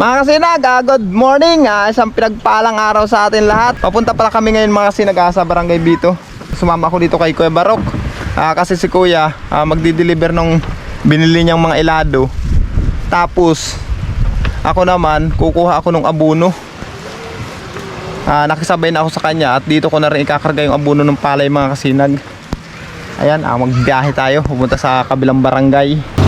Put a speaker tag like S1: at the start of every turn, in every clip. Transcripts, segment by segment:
S1: Mga kasinag, good morning. Isang pinagpalang araw sa atin lahat. Papunta pala kami ngayon mga kasinag sa Barangay Bito. Sumama ako dito kay Kuya Barok. Kasi si Kuya magdi-deliver nung binili niyang mga ilado. Tapos ako naman kukuha ako ng abono. Nakisabay na ako sa kanya at dito ko na rin ikakarga yung abono ng palay mga kasinag. Ayan, magbiyahe tayo pupunta sa kabilang barangay.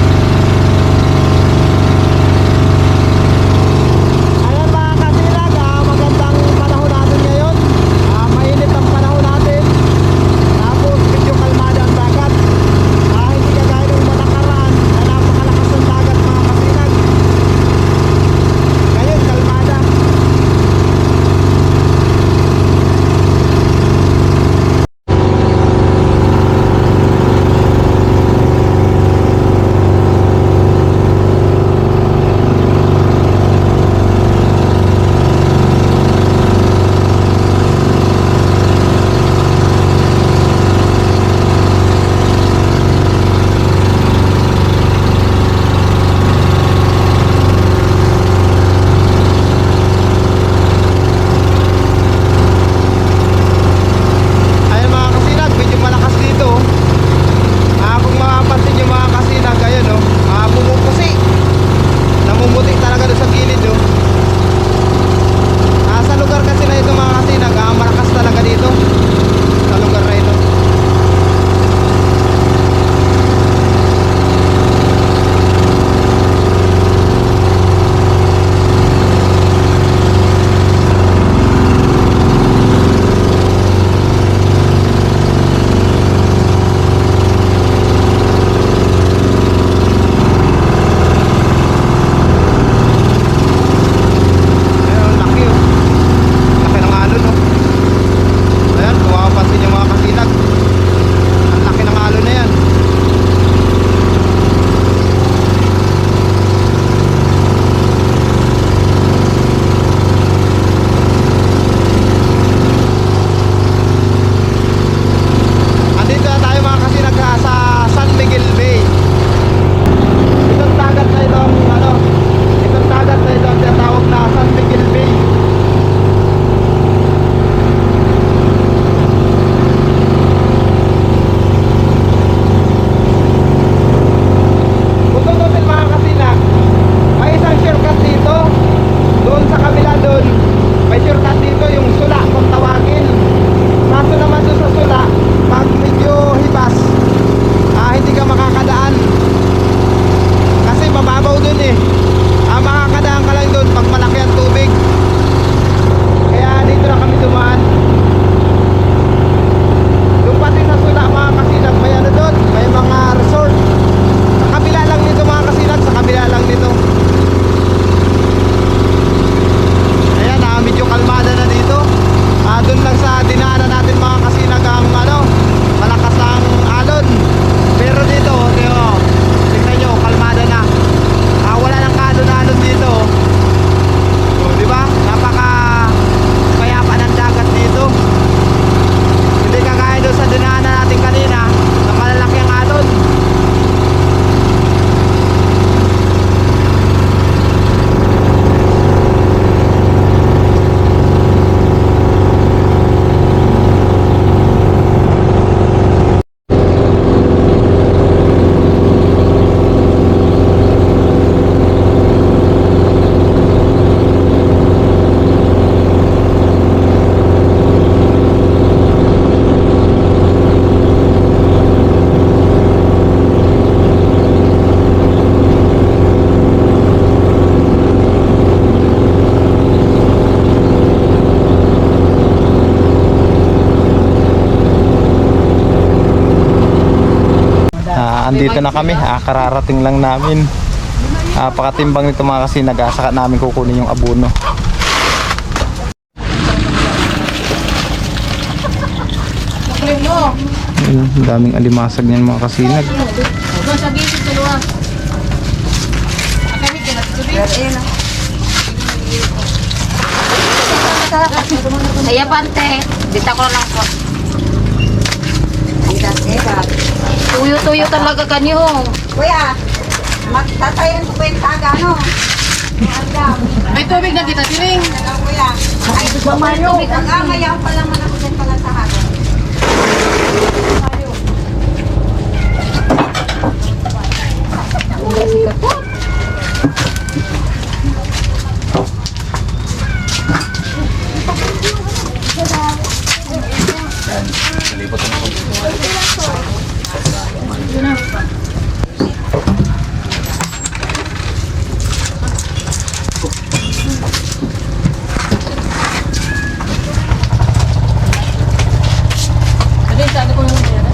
S1: Andito na kami, kararating lang namin. Pakatimbang nito mga kasinag, saka namin kukunin yung abono. Ayun, daming alimasag niyan mga kasinag.
S2: Saya pante, dito ko lang po. Tuyo-tuyo talaga kanyo.
S3: Kuya, magtatayan ko ba yung taga, no? May tubig na kita, Tiring.
S2: Ay, Mario. Ngayon pa lang ako dyan pala sa hapon.
S3: Ade, saan ko yung pera?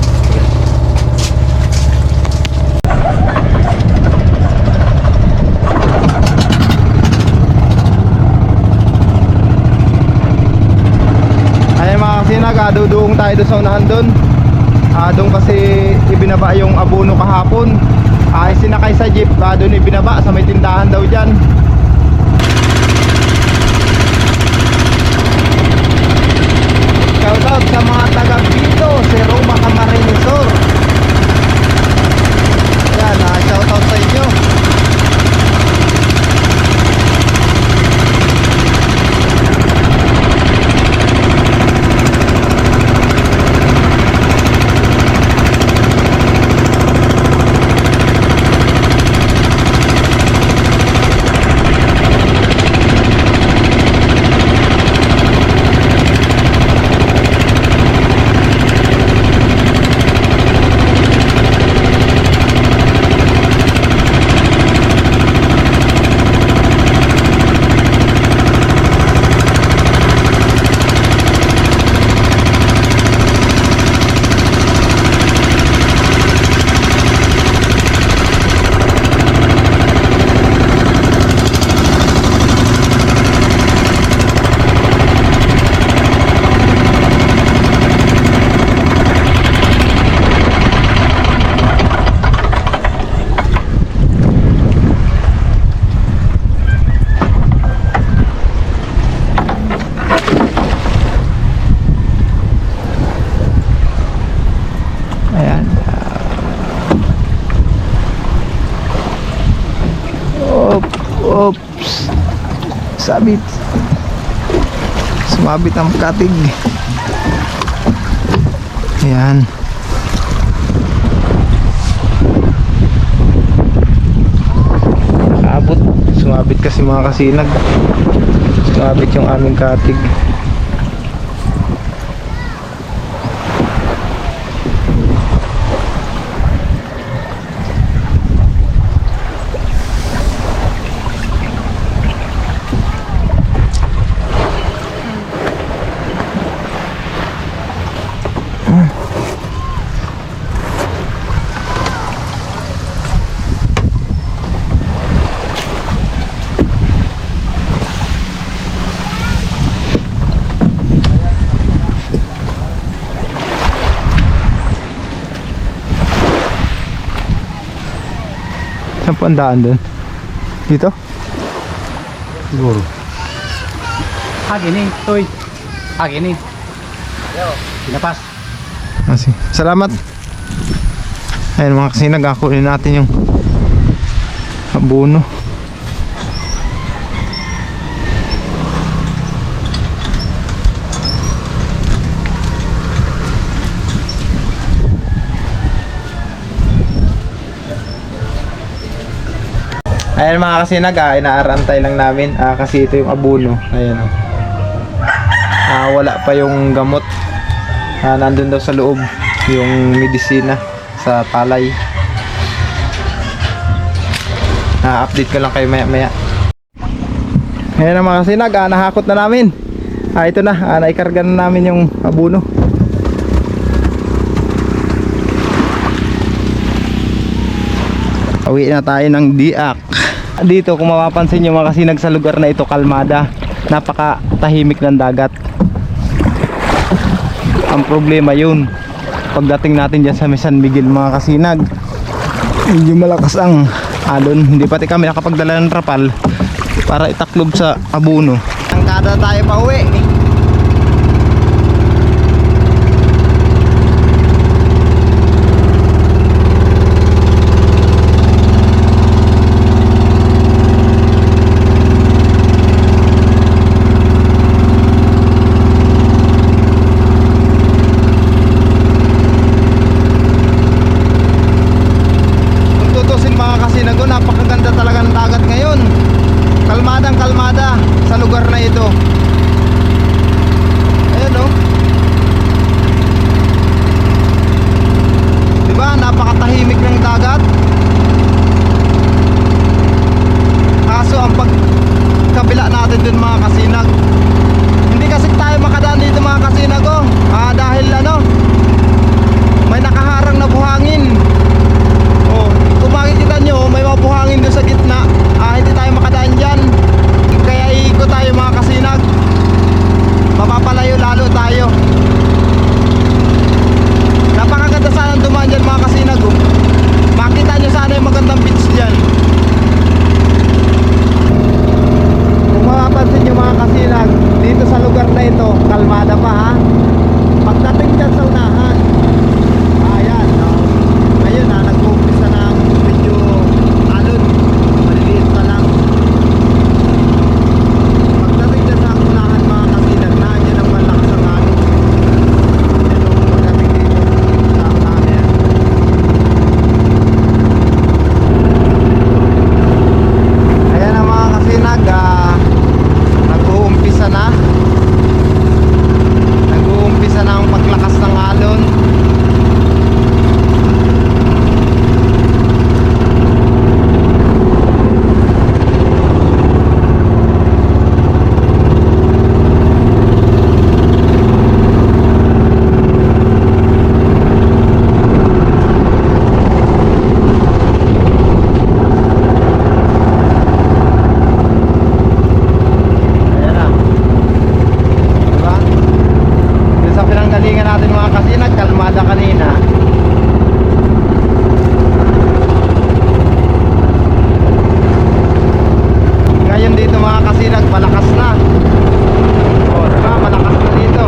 S1: Ayan mga kasinag, duduong tayo doon sa unahan doon. Doon kasi ibinaba yung abono kahapon. Sinakay sa jeep, doon ibinaba sa may tindahan daw dyan. Shoutout sa mga taga Bito, si Roma Camarinesor. Yan, shoutout sa inyo. Ayan. Oops. Sabit. Sumabit ang katig. Ayan. Nakabot. Sumabit kasi mga kasinag. Sumabit yung aming katig. Saan po ang daan doon? Dito? Siguro.
S3: Gini, Toy. Gini. Pinapas.
S1: Kasi, salamat. Ayun mga kasinag, kunin natin yung abono. Ayan mga kasinag, inaarantay lang namin kasi ito yung abono. Ayan wala pa yung gamot. Nandun daw sa loob yung medisina sa palay. Update ko lang kayo maya maya. Ayan na mga kasinag, nahakot na namin. Ito na, naikarga na namin yung abono. Uwi na tayo ng Diak. Dito kung mapapansin nyo mga kasinag, sa lugar na ito kalmada, napaka tahimik ng dagat. Ang problema yun, pagdating natin dyan sa San Miguel mga kasinag, medyo malakas ang alon. Hindi pati kami nakapagdala ng trapal para itaklob sa abono. Tangkada tayo pa uwi. Kalmadang kalmada sa lugar na ito. Ayan o. Diba? Napakatahimik ng dagat. Kaso ang pagkabila natin dun mga kasinag, hindi kasi tayo makadaan dito mga kasinag oh. Dahil ano, may nakaharang na buhangin. Oh, kung makikita nyo, may mga buhangin doon sa gitna. Hindi tayo makadaan dyan. Kaya iikot tayo mga kasinag. Mapapalayo lalo tayo. Napakaganda sana dumaan dyan mga kasinag oh. Makita nyo sana yung magandang beach dyan. Kung mapapansin nyo mga kasinag, dito sa lugar na ito, kalmada pa ha. Pagdating dyan sa unahan, ayan no? Ngayon nag-uumpisa ng medyo alon, maliliit pa lang. Pagdating dyan sa unahan mga kasinag, nandiyan ang malakas ang alon. Yan o, pagdating dito sa unahan yan. Ayan ang mga kasinag, nag-uumpisa na. Nag-uumpisa na ang paglakas ng alon. Ayan na. Diba? Yung sa pinanggalingan natin mga kasinag, kalmada kanina. Ngayon dito mga kasinag, malakas na. O, diba? Malakas na dito.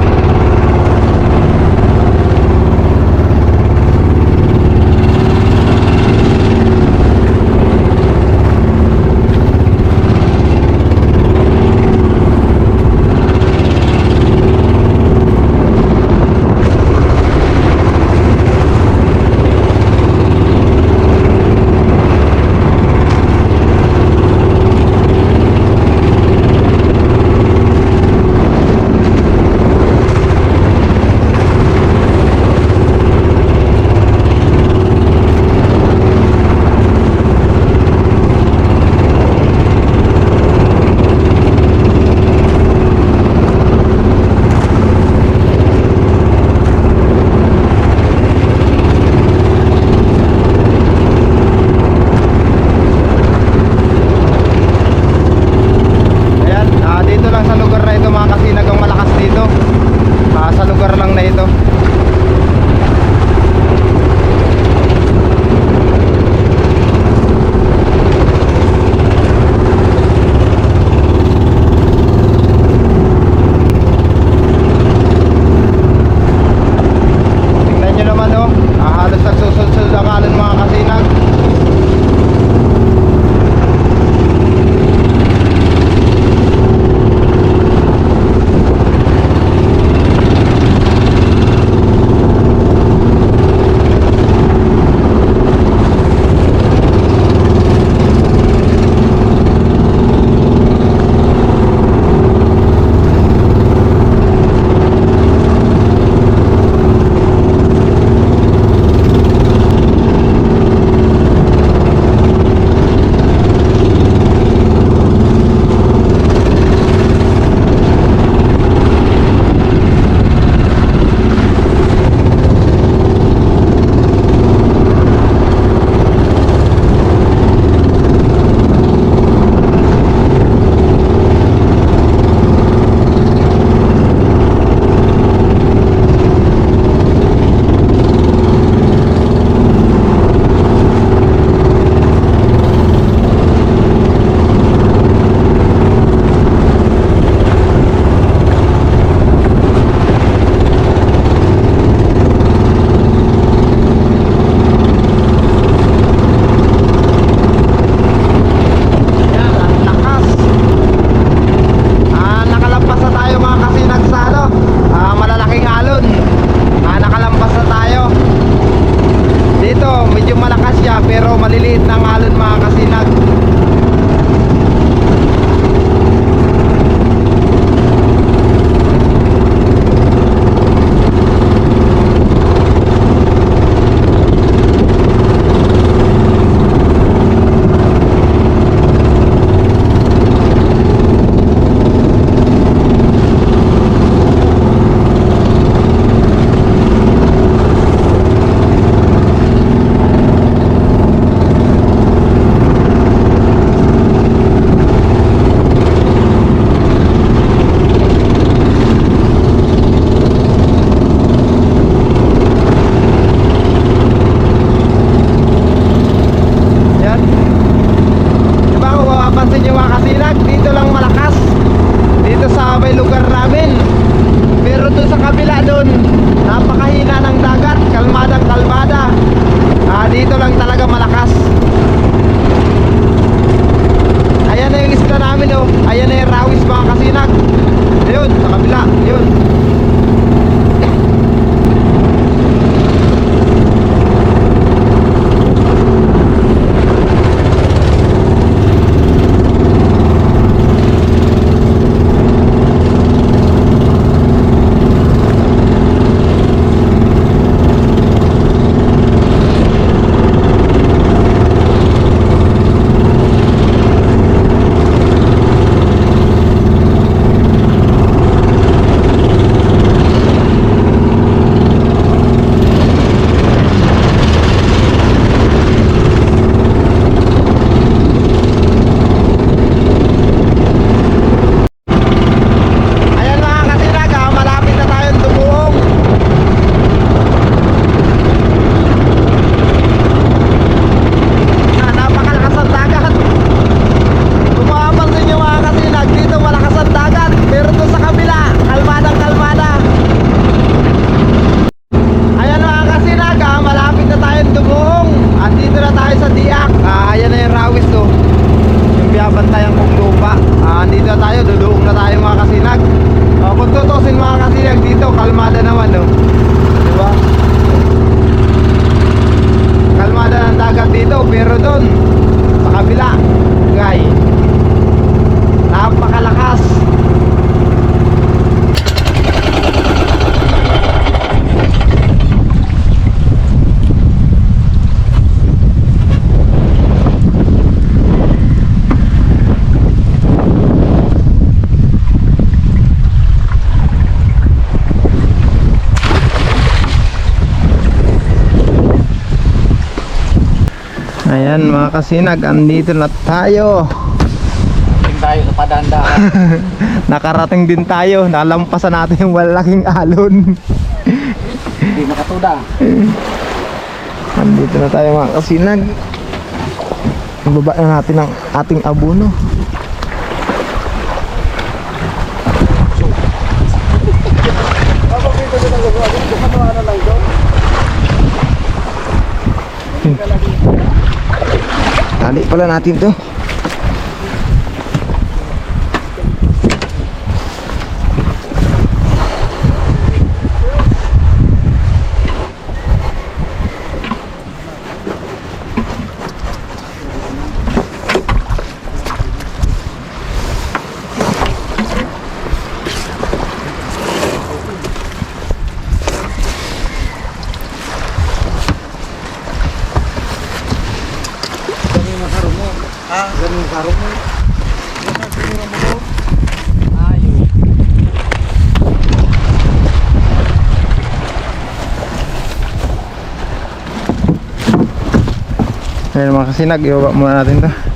S1: tayo mga kasinag. Dito lang malakas. Dito sa may lugar namin. Pero doon sa kabila doon, napakahina ng dagat. Kalmadang kalmada. Dito lang talaga malakas. Ayan na yung isla namin oh. Ayan na yung rawis mga kasinag. Ayun, sa kabila. Ayun. Ayan mga kasinag, malapit na tayong dumuong. Napakalakas ang dagat. Kung makapansin nyo mga kasinag, dito malakas ang dagat. Pero doon sa kabila, kalmadang kalmada. Ayan mga kasinag, malapit na tayong dumuong. At dito na tayo sa Diak. Ayan na yung rawis oh. Yung biyabantayan kong lupa. Dito na tayo, duduong na tayo mga kasinag. Kung tutusin mga kasinag dito, kalmada naman oh. Diba? Kalmada ng dagat dito, pero doon sa kabila, gay, napakalakas. Ayan mga kasinag, andito na tayo.
S3: Tingin tayo sa padandaan.
S1: Nakarating din tayo, nalampasan natin yung malaking alon.
S3: Hindi makatuda.
S1: Andito na tayo mga kasinag. Ibaba na natin ang ating abono. Tali pala natin to. Ayan mga kasinag, ibaba muna natin to.